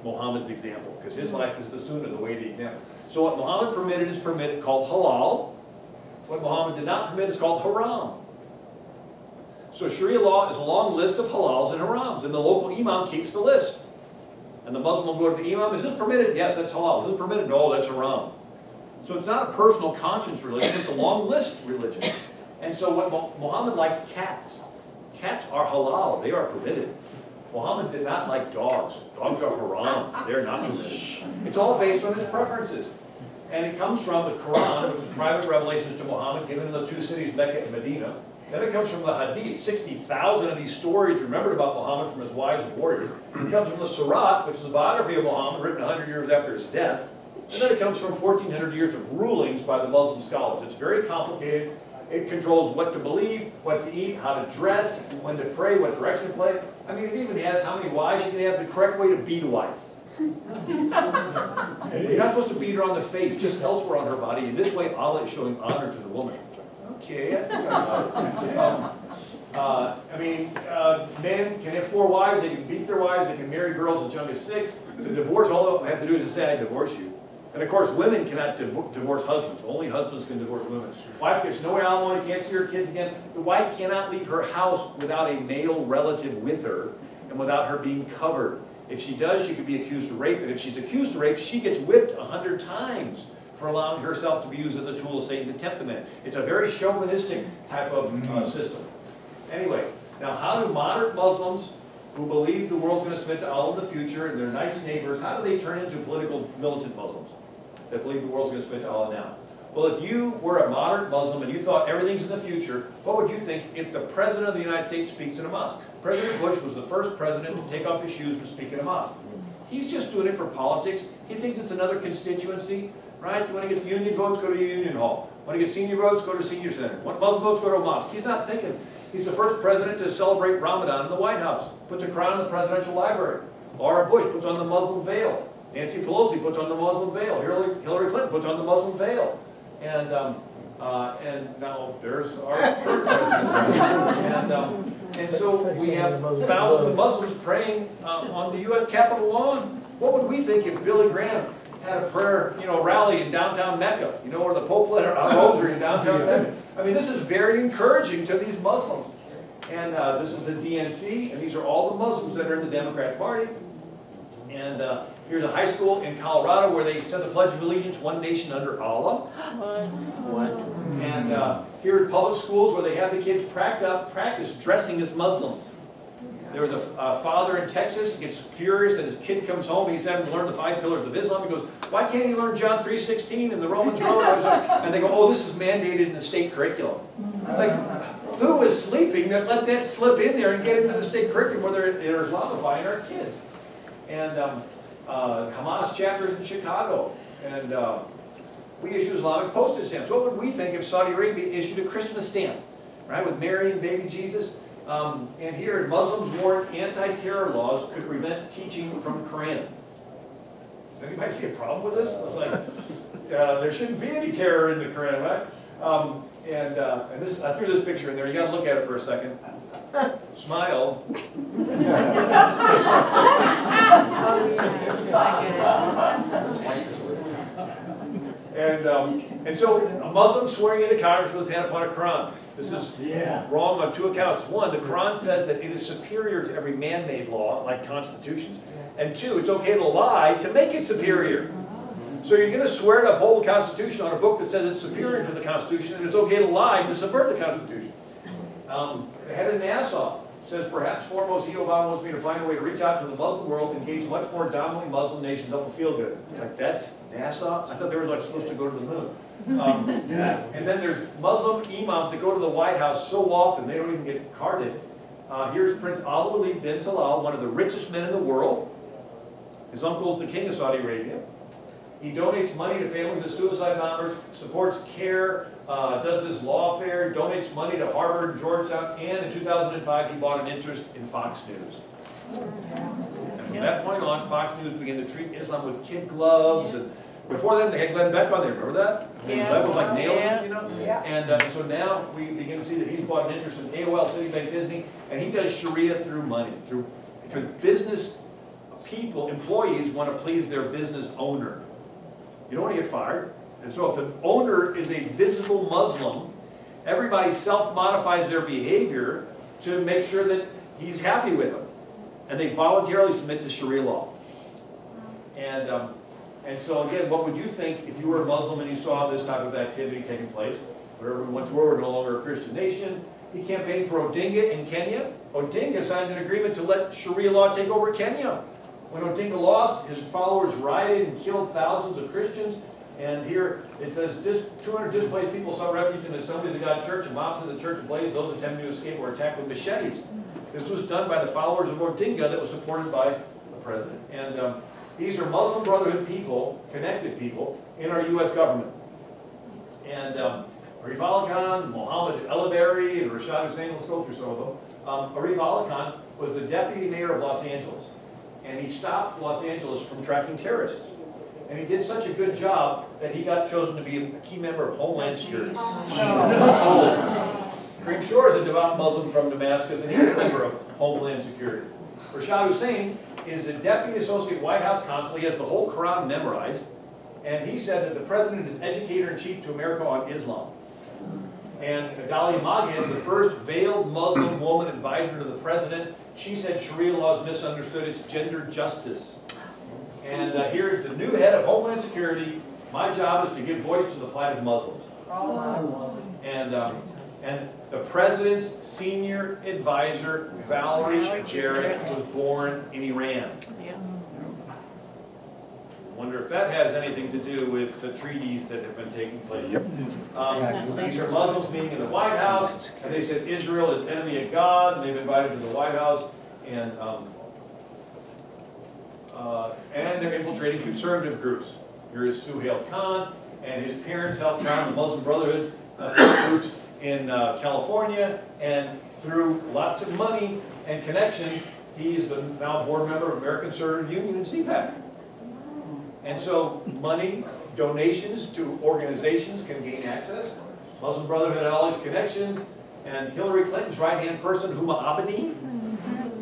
Muhammad's example, because his life is the sunnah, the way, the example. So what Muhammad permitted is permitted, called halal. What Muhammad did not permit is called haram. So Sharia law is a long list of halals and harams, and the local imam keeps the list. And the Muslim will go to the imam, is this permitted? Yes, that's halal. Is this permitted? No, that's haram. So it's not a personal conscience religion, it's a long list religion. And so what Muhammad liked cats. Cats are halal, they are permitted. Muhammad did not like dogs. Dogs are haram, they're not permitted. It's all based on his preferences. And it comes from the Quran, which is private revelations to Muhammad, given in the two cities, Mecca and Medina. Then it comes from the Hadith, 60,000 of these stories remembered about Muhammad from his wives and warriors. It comes from the Surat, which is a biography of Muhammad written 100 years after his death. And then it comes from 1,400 years of rulings by the Muslim scholars. It's very complicated. It controls what to believe, what to eat, how to dress, when to pray, what direction to play. I mean, it even has how many wives you can have, the correct way to beat a wife. You're not supposed to beat her on the face, just elsewhere on her body. In this way, Allah is showing honor to the woman. Okay, I think men can have 4 wives, they can beat their wives, they can marry girls as young as 6. To divorce, all they have to do is just say, I divorce you. And of course, women cannot divorce husbands. Only husbands can divorce women. Wife gets no alimony, can't see her kids again. The wife cannot leave her house without a male relative with her and without her being covered. If she does, she could be accused of rape. And if she's accused of rape, she gets whipped 100 times for allowing herself to be used as a tool of Satan to tempt the man. It's a very chauvinistic type of system. Anyway, now how do moderate Muslims who believe the world's going to submit to Allah in the future and they're nice neighbors, how do they turn into political militant Muslims that believe the world's going to submit to Allah now? Well, if you were a moderate Muslim and you thought everything's in the future, what would you think if the President of the United States speaks in a mosque? President Bush was the first president to take off his shoes and speak in a mosque. He's just doing it for politics. He thinks it's another constituency, right? You want to get union votes, go to a union hall. Want to get senior votes, go to a senior center. Want Muslim votes, go to a mosque. He's not thinking. He's the first president to celebrate Ramadan in the White House. Puts a crown in the presidential library. Laura Bush puts on the Muslim veil. Nancy Pelosi puts on the Muslim veil. Hillary Clinton puts on the Muslim veil. And now there's our third president. And so we have thousands of Muslims praying on the U.S. Capitol lawn. What would we think if Billy Graham had a prayer, rally in downtown Mecca, where the Pope led a rosary in downtown Mecca? I mean, this is very encouraging to these Muslims. And this is the DNC, and these are all the Muslims that are in the Democratic Party. And here's a high school in Colorado where they said the Pledge of Allegiance, one nation under Allah. And here are public schools where they have the kids practice dressing as Muslims. There was a father in Texas, he gets furious that his kid comes home, he's having to learn the 5 pillars of Islam. He goes, why can't he learn John 3:16 and the Romans Road? And they go, oh, this is mandated in the state curriculum. Like, who was sleeping that let that slip in there and get into the state curriculum where they're Islamifying our kids? And Hamas chapters in Chicago. And we issue Islamic postage stamps. What would we think if Saudi Arabia issued a Christmas stamp, right, with Mary and baby Jesus? And here, Muslims warn anti-terror laws could prevent teaching from Quran. Does anybody see a problem with this? It's like, there shouldn't be any terror in the Quran, right? And this, I threw this picture in there. You got to look at it for a second. Smile. And so a Muslim swearing into Congress with his hand upon a Quran. This is wrong on 2 accounts. 1, the Quran says that it is superior to every man-made law, like constitutions. And 2, it's okay to lie to make it superior. So you're going to swear to uphold the Constitution on a book that says it's superior to the Constitution, and it's okay to lie to subvert the Constitution. The head of NASA says, perhaps foremost, Obama wants me to find a way to reach out to the Muslim world, engage much more dominantly Muslim nations that will feel good. It's like, that's NASA? I thought they were like supposed to go to the moon. And then there's Muslim imams that go to the White House so often they don't even get carded. Here's Prince Al-Walid bin Talal, one of the richest men in the world. His uncle's the king of Saudi Arabia. He donates money to families of suicide bombers, supports CARE, does this law fair, donates money to Harvard and Georgetown, and in 2005 he bought an interest in Fox News. And from that point on, Fox News began to treat Islam with kid gloves. And before then, they had Glenn Beck on there. Remember that? Yeah. That was like nailing it, Yeah. And so now we begin to see that he's bought an interest in AOL, Citibank, Disney, and he does Sharia through money, because business people, employees, want to please their business owner. You don't want to get fired. And so if the owner is a visible Muslim, everybody self-modifies their behavior to make sure that he's happy with them. And they voluntarily submit to Sharia law. And so again, what would you think if you were a Muslim and you saw this type of activity taking place? Wherever we once were, we're no longer a Christian nation. He campaigned for Odinga in Kenya. Odinga signed an agreement to let Sharia law take over Kenya. When Odinga lost, his followers rioted and killed thousands of Christians. And here it says, 200 displaced people sought refuge in the Assemblies of God Church, and mobs of the church ablaze. Those attempting to escape were attacked with machetes. This was done by the followers of Odinga that was supported by the president. And these are Muslim Brotherhood people, connected people, in our U.S. government. And Arif Ali Khan, Mohammed El-Abari, and Rashad Hussain, let's go through some of them. Arif Ali Khan was the deputy mayor of Los Angeles. And he stopped Los Angeles from tracking terrorists. And he did such a good job that he got chosen to be a key member of Homeland Security. Kareem Shore is a devout Muslim from Damascus, and he's a member of Homeland Security. Rashad Hussain is a deputy associate White House consul. He has the whole Quran memorized. And he said that the president is educator-in-chief to America on Islam. And Adalia Maghi is the first veiled Muslim woman advisor to the president. She said Sharia law is misunderstood. It's gender justice. And here's the new head of Homeland Security. My job is to give voice to the plight of Muslims. And the president's senior advisor, Valerie Jarrett, was born in Iran. Wonder if that has anything to do with the treaties that have been taking place. Yep. These are Muslims meeting in the White House, and they said Israel is enemy of God, and they've invited to the White House, and they're infiltrating conservative groups. Here is Suhail Khan, and his parents helped found the Muslim Brotherhood groups in California, and through lots of money and connections, he's the now board member of American Conservative Union and CPAC. And so money, donations to organizations can gain access. Muslim Brotherhood had all these connections, and Hillary Clinton's right-hand person, Huma Abedin,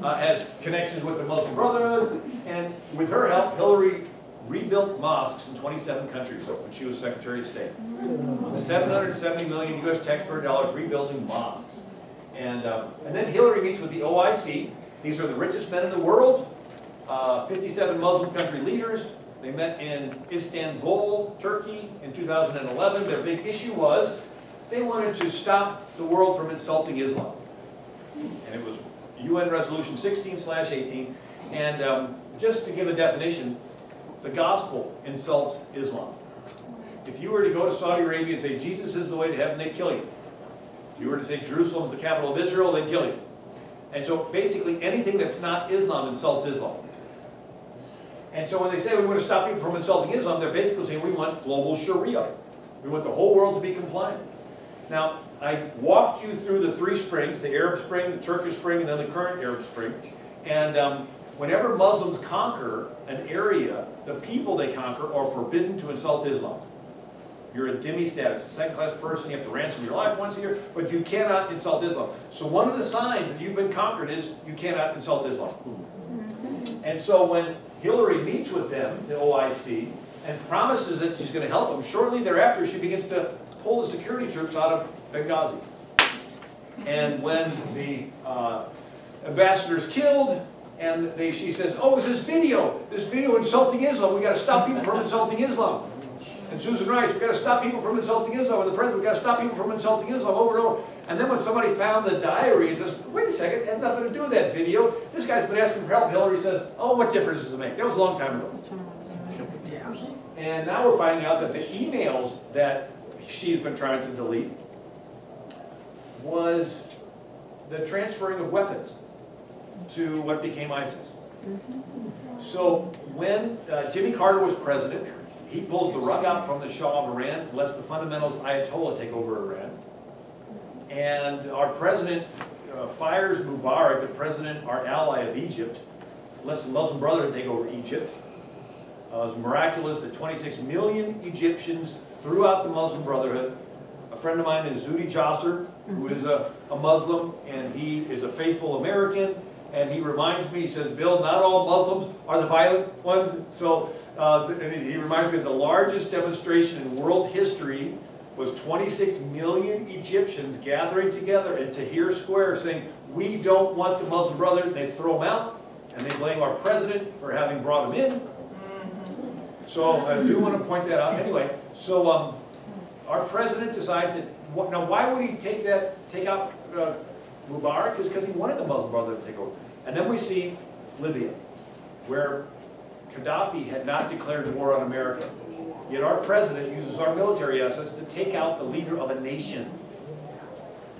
has connections with the Muslim Brotherhood, and with her help, Hillary rebuilt mosques in 27 countries when she was Secretary of State. 770 million U.S. taxpayer dollars rebuilding mosques. And then Hillary meets with the OIC. These are the richest men in the world, 57 Muslim country leaders. They met in Istanbul, Turkey in 2011. Their big issue was they wanted to stop the world from insulting Islam. And it was UN Resolution 16/18. And just to give a definition, the gospel insults Islam. If you were to go to Saudi Arabia and say Jesus is the way to heaven, they'd kill you. If you were to say Jerusalem is the capital of Israel, they'd kill you. And so basically anything that's not Islam insults Islam. And so when they say we want to stop people from insulting Islam, they're basically saying we want global Sharia. We want the whole world to be compliant. Now, I walked you through the three springs, the Arab Spring, the Turkish Spring, and then the current Arab Spring. And whenever Muslims conquer an area, the people they conquer are forbidden to insult Islam. You're a dhimmi status, second-class person, you have to ransom your life once a year, but you cannot insult Islam. So one of the signs that you've been conquered is you cannot insult Islam. And so when Hillary meets with them, the OIC, and promises that she's going to help them, shortly thereafter she begins to pull the security troops out of Benghazi. And when the ambassador's killed, and she says, oh, it's this video insulting Islam, we got to stop people from insulting Islam. And Susan Rice, we got to stop people from insulting Islam, and the president, we got to stop people from insulting Islam over and over. And then when somebody found the diary and says, wait a second, it had nothing to do with that video. This guy's been asking for help. Hillary says, oh, what difference does it make? That was a long time ago. And now we're finding out that the emails that she's been trying to delete was the transferring of weapons to what became ISIS. So when Jimmy Carter was president, he pulls the rug out from the Shah of Iran, lets the fundamentalist Ayatollah take over Iran. And our president fires Mubarak, the president, our ally of Egypt, lets the Muslim Brotherhood take over Egypt. It was miraculous that 26 million Egyptians threw out the Muslim Brotherhood. A friend of mine is Zuhdi Jasser, who is a Muslim, and he is a faithful American. and he reminds me, he says, Bill, not all Muslims are the violent ones. So and he reminds me of the largest demonstration in world history was 26 million Egyptians gathering together in Tahrir Square saying, we don't want the Muslim Brotherhood, and they throw them out, and they blame our president for having brought them in. So I do want to point that out. Anyway, so our president decided to, now why would he take out Mubarak? Is because he wanted the Muslim Brotherhood to take over. And then we see Libya, where Gaddafi had not declared war on America. Yet our president uses our military assets to take out the leader of a nation.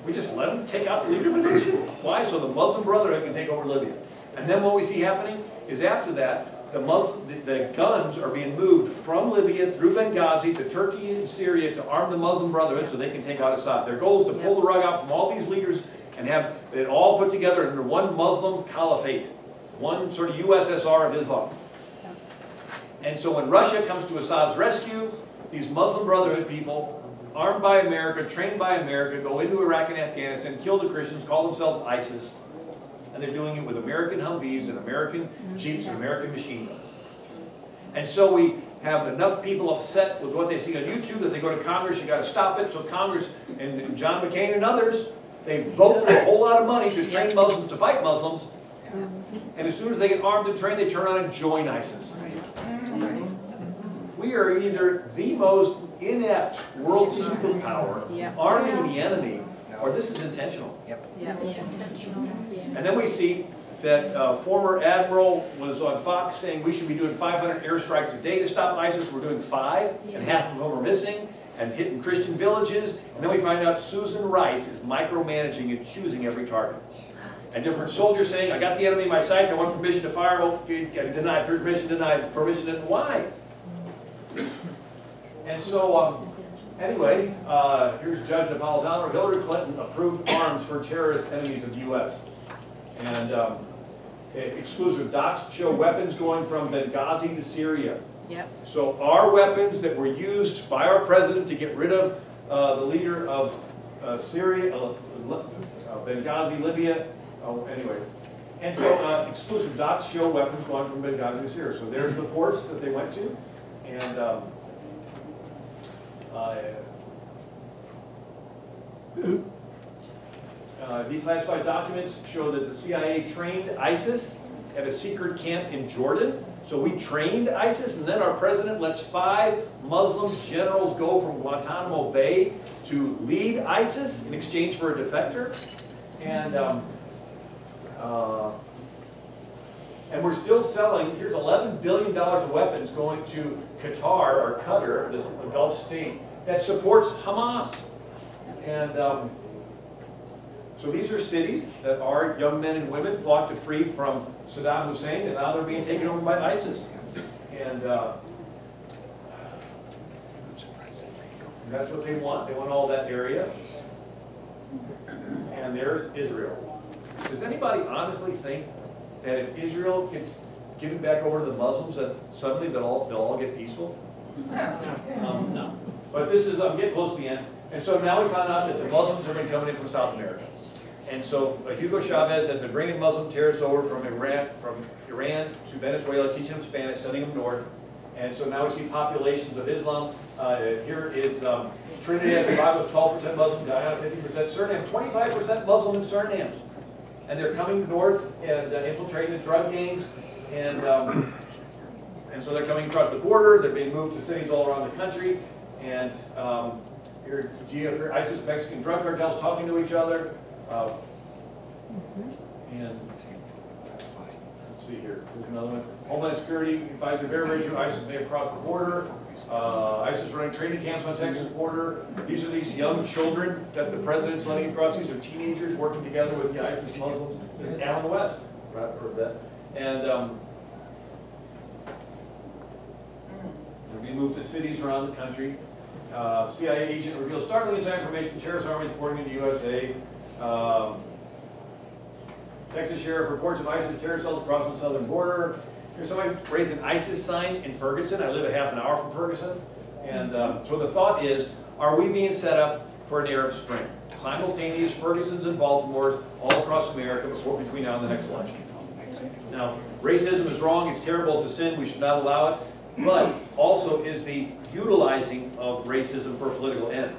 We just let him take out the leader of a nation? Why? So the Muslim Brotherhood can take over Libya. And then what we see happening is after that, the guns are being moved from Libya through Benghazi to Turkey and Syria to arm the Muslim Brotherhood so they can take out Assad. Their goal is to pull the rug out from all these leaders and have it all put together under one Muslim caliphate, one sort of USSR of Islam. And so when Russia comes to Assad's rescue, these Muslim Brotherhood people, armed by America, trained by America, go into Iraq and Afghanistan, kill the Christians, call themselves ISIS, and they're doing it with American Humvees and American Jeeps and American machine guns. And so we have enough people upset with what they see on YouTube that they go to Congress, you got to stop it. So Congress and John McCain and others, they vote for a whole lot of money to train Muslims to fight Muslims. And as soon as they get armed and trained, they turn around and join ISIS. We are either the most inept world superpower arming the enemy, or this is intentional. It's intentional. And then we see that former admiral was on Fox saying we should be doing 500 airstrikes a day to stop ISIS. We're doing 5, and half of them are missing, and hitting Christian villages. And then we find out Susan Rice is micromanaging and choosing every target. And different soldiers saying, I got the enemy in my sights, I want permission to fire. Oh, denied, permission denied, permission denied. Why? And so, anyway, here's Judge Napolitano. Hillary Clinton approved arms for terrorist enemies of the U.S. And exclusive docs show weapons going from Benghazi to Syria. So our weapons that were used by our president to get rid of the leader of Syria, Benghazi, Libya, anyway. And so exclusive docs show weapons going from Benghazi to Syria. So there's the ports that they went to. And declassified documents show that the CIA trained ISIS at a secret camp in Jordan. So we trained ISIS, and then our president lets 5 Muslim generals go from Guantanamo Bay to lead ISIS in exchange for a defector. And we're still selling, here's $11 billion of weapons going to Qatar, or Qatar, this Gulf state, that supports Hamas. And so these are cities that our young men and women fought to free from Saddam Hussein, and now they're being taken over by ISIS. And that's what they want. They want all that area. And there's Israel. Does anybody honestly think that if Israel gets given back over to the Muslims, that suddenly they'll all get peaceful? No. But this is, I'm getting close to the end. And so now we found out that the Muslims have been coming in from South America. And so Hugo Chavez had been bringing Muslim terrorists over from Iran to Venezuela, teaching them Spanish, sending them north. And so now we see populations of Islam. Here is Trinidad and Tobago, 12% Muslim, Guyana 50% Suriname, 25% Muslim in Suriname. And they're coming north and infiltrating the drug gangs. And so they're coming across the border. They're being moved to cities all around the country. And here, ISIS Mexican drug cartels talking to each other. And let's see here. There's another one. Homeland Security finds a very rich ISIS may have crossed the border. ISIS running training camps on Texas border. These are these young children that the president's letting across. These are teenagers working together with the ISIS Muslims. This is Alan West. Right, I've heard that. And they're being moved to cities around the country. CIA agent reveals startling inside information. Terrorist armies pouring into USA. Texas sheriff reports of ISIS terror cells crossing the southern border. Here's somebody raised an ISIS sign in Ferguson. I live a half an hour from Ferguson. And so the thought is, are we being set up for an Arab Spring. Simultaneous Fergusons and Baltimores all across America between now and the next election. Now, racism is wrong, it's terrible, it's a sin, we should not allow it, but also is the utilizing of racism for a political end.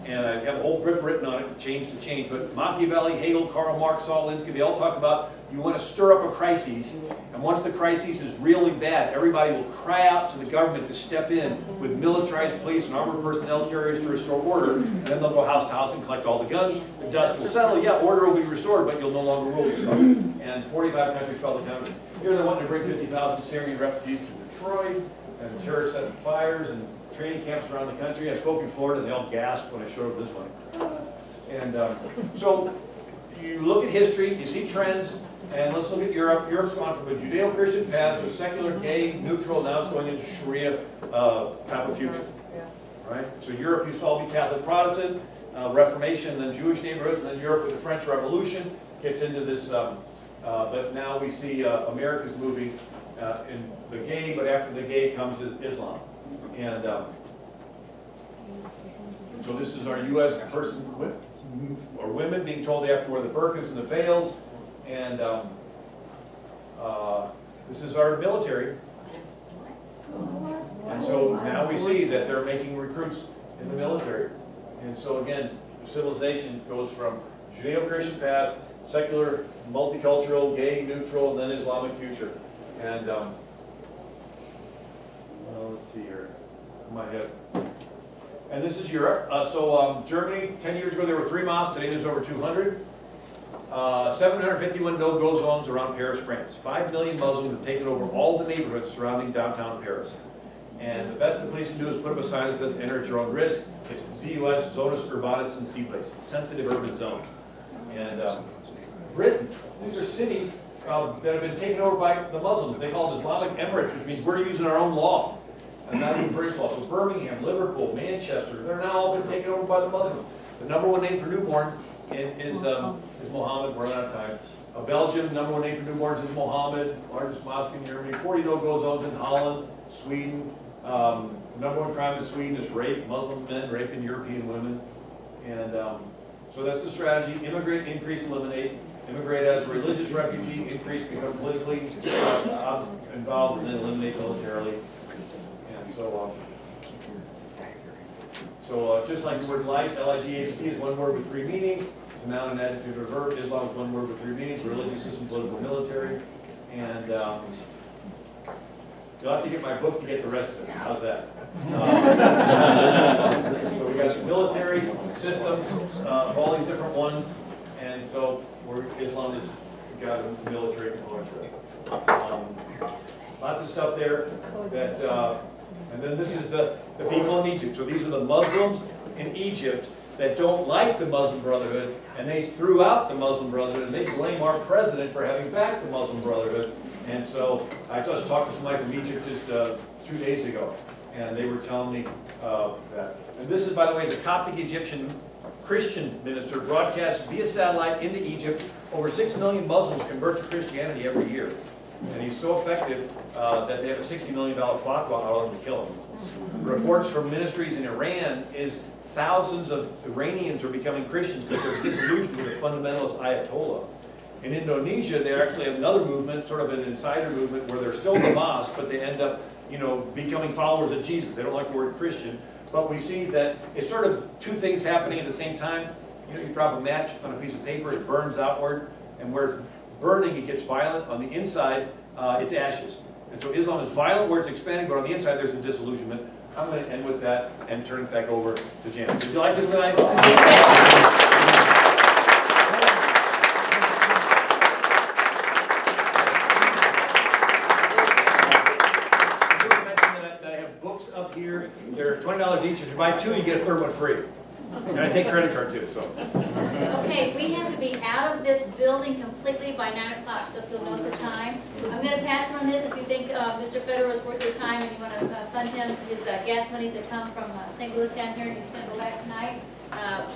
And I have a whole grip written on it, change to change, but Machiavelli, Hegel, Karl Marx, Saul Alinsky, they all talk about you want to stir up a crisis, and once the crisis is really bad, everybody will cry out to the government to step in with militarized police and armored personnel carriers to restore order, and then they'll go house to house and collect all the guns, the dust will settle, yeah, order will be restored, but you'll no longer rule yourself. And 45 countries fell accountable. Here they're wanting to bring 50,000 Syrian refugees to Detroit, and terrorists setting fires, and training camps around the country. I spoke in Florida, and they all gasped when I showed up this one. And so you look at history, you see trends, and let's look at Europe. Europe's gone from a Judeo-Christian past to a secular, gay, neutral, now it's going into Sharia type of future. Right? So Europe used to all be Catholic Protestant, Reformation, and then Jewish neighborhoods, and then Europe with the French Revolution gets into this, but now we see America's moving in the gay, but after the gay comes Islam. And so this is our U.S. person or women being told they have to wear the burqas and the veils, and this is our military. And so now we see that they're making recruits in the military. And so again, civilization goes from Judeo-Christian past, secular, multicultural, gay, neutral, and then Islamic future. And well, let's see here. My head. And this is Europe. Germany, 10 years ago there were 3 mosques, today there's over 200. 751 no-go zones around Paris, France. 5 million Muslims have taken over all the neighborhoods surrounding downtown Paris. And the best the police can do is put up a sign that says, enter at your own risk. It's ZUS, Zonus Urbanus Sensibles, sensitive urban zones. And Britain, these are cities that have been taken over by the Muslims. They call it Islamic Emirates, which means we're using our own law. And not even British law. So Birmingham, Liverpool, Manchester, they're now all been taken over by the Muslims. The #1 name for newborns is Mohammed. We're out of time. Belgium, #1 name for newborns is Mohammed. Largest mosque in Germany. 40 no-go zones in Holland, Sweden. #1 crime in Sweden is rape. Muslim men raping European women. And so that's the strategy. Immigrate, increase, eliminate. Immigrate as a religious refugee, increase, become politically involved, and then eliminate militarily. So just like the word light, L-I-G-H-T is 1 word with 3 meanings. It's a noun, an adjective, or a verb. Islam is 1 word with 3 meanings. Religious system, political, military. And you'll have to get my book to get the rest of it. How's that? So we got the military systems of all these different ones. And so Islam has got a military component to it. Lots of stuff there that... and then this is the people in Egypt. So these are the Muslims in Egypt that don't like the Muslim Brotherhood, and they threw out the Muslim Brotherhood, and they blame our president for having backed the Muslim Brotherhood. And so I just talked to somebody from Egypt just 2 days ago, and they were telling me that. And this is, by the way, the Coptic Egyptian Christian minister broadcast via satellite into Egypt. Over 6 million Muslims convert to Christianity every year. And he's so effective that they have a $60 million fatwa out on him to kill him. Reports from ministries in Iran is thousands of Iranians are becoming Christians because they're disillusioned with the fundamentalist Ayatollah. In Indonesia, they actually have another movement, sort of an insider movement, where they're still in the mosque, but they end up, becoming followers of Jesus. They don't like the word Christian. But we see that it's sort of 2 things happening at the same time. You drop a match on a piece of paper, it burns outward, and where it's burning, it gets violent. On the inside, it's ashes. And so Islam is violent where it's expanding, but on the inside, there's a disillusionment. I'm going to end with that and turn it back over to Jan. Did you like this tonight? I have books up here. They're $20 each. If you buy 2, you get a 3rd one free. And I take credit card too, so. Okay, we have to be out of this building completely by 9 o'clock, so if you'll note the time. I'm going to pass on this. If you think Mr. Federer is worth your time and you want to fund him his gas money to come from St. Louis down here and he's going to go back tonight,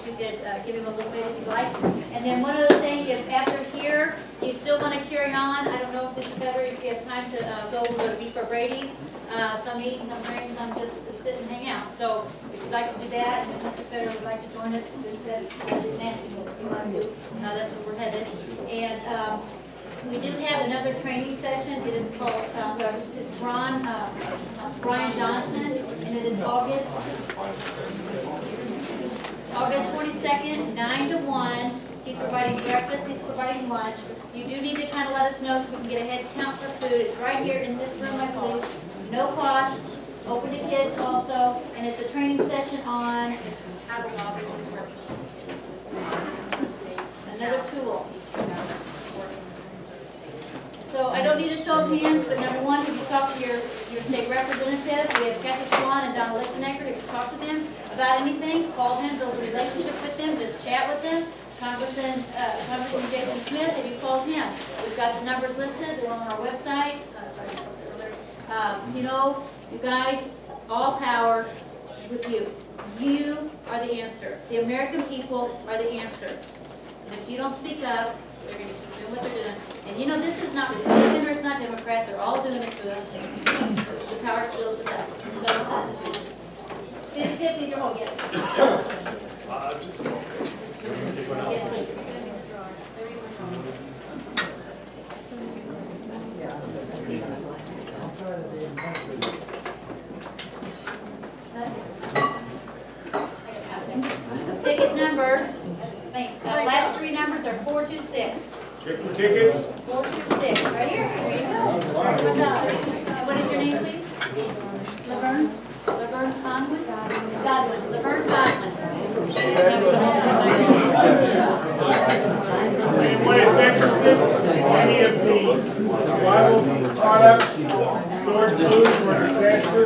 You could give him a little bit if you like. And then one other thing, if after here, you still want to carry on, I don't know if Mr. Federer, if you have time to go to Beef or Brady's. Some eat, some drink, some just sit and hang out. So if you'd like to do that, and if Mr. Federer would like to join us, that's nasty, but if you want to, that's where we're headed. And we do have another training session. It is called, it's Brian Johnson, and it is August 22nd, 9 to 1. He's providing breakfast, he's providing lunch. You do need to kind of let us know so we can get a head count for food. It's right here in this room, I believe. No cost, open to kids also, and it's a training session on another tool. So I don't need a show of hands, but number one, have you talked to your state representative? We have Kathy Swan and Donna Lichtenegger. Have you talked to them about anything? Call them, build a relationship with them, just chat with them. Congressman Jason Smith, have you called him? We've got the numbers listed, they're on our website. You know, you guys, all power with you. You are the answer. The American people are the answer. And if you don't speak up, they're going to keep doing what they're doing. And you know, this is not Republican or it's not Democrat. They're all doing it to us. The power still is with us. It's not the Constitution. Oh, yes. Yes, please. Ticket number, last three numbers are 426. Chicken tickets. 426, right here. There you go. And what is your name, please? Laverne? Laverne Conway? Godwin. Laverne Godwin. Anyone is interested in any of the Bible products, storage booths, or disaster?